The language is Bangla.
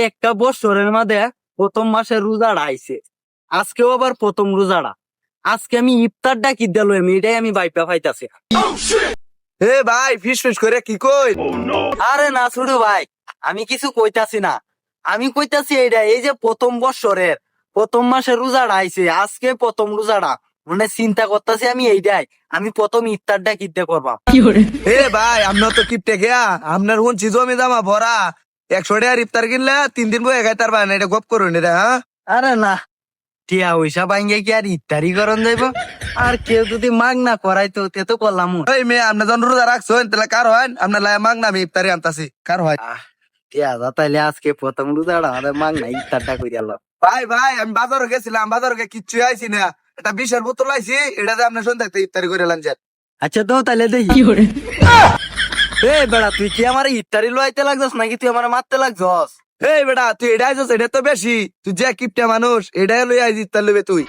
একটা বছরের মধ্যে প্রথম মাসের রোজাটা আইছে, আজকেও আবার প্রথম রোজাটা। আজকে আমি ইফতারটা কি দিল আমি এটাই আমি বাইপা পাইতাছি। এ ভাই ফিস ফিস করে কি কই? আরে না ছোটু ভাই, আমি কিছু কইতাছি না, আমি কইতাছি এইটা এই যে প্রথম বছরের প্রথম মাসের রোজাটা আইছে, আজকে প্রথম রোজাটা, মানে চিন্তা করতেছি আমি এইটাই আমি প্রথম ইফতারটা কিনতে করবাম। এ ভাই আপনার তো কিপটে গিয়া আপনার শুনছি জমি জামা ভরা 100 টাকার ইফতার কিনলে 3 দিন বয়ে খাই তার না, এটা গপ করুন এটা। হ্যাঁ আরে না, টিয়া পয়সা ভাঙ্গে কি আর ইফতারি করন যাইব? আর কেউ যদি মাগ না করাইতো তে তো করলাম। ওই মেয়ে আপনার যখন রোজা রাখছেন তাহলে কার হয় আপনার লাই মাগ না আমি ইফতারি আনতাছি কার হয়? টিয়া যা তাইলে আজকে প্রথম রোজাটা আমাদের মাগ না ইফতারটা করে আলো। ভাই ভাই আমি বাজারে গেছিলাম, বাজারে কিচ্ছু আইছি না, এটা 20-এর বোতল আইছি, এটা যে আপনার সন্ধ্যা ইফতারি করে লাঞ্চের। আচ্ছা তো তাইলে দেখি। এ বেড়া, তুই কি আমার ইফতারি লইতে লাগছস নাকি তুই আমার মারতে লাগছস? এই বেটা তুই এটা আইছস, এটা তো বেশি, তুই যে কিপটা মানুষ এটা লই আইছি ইফতার লইবে তুই।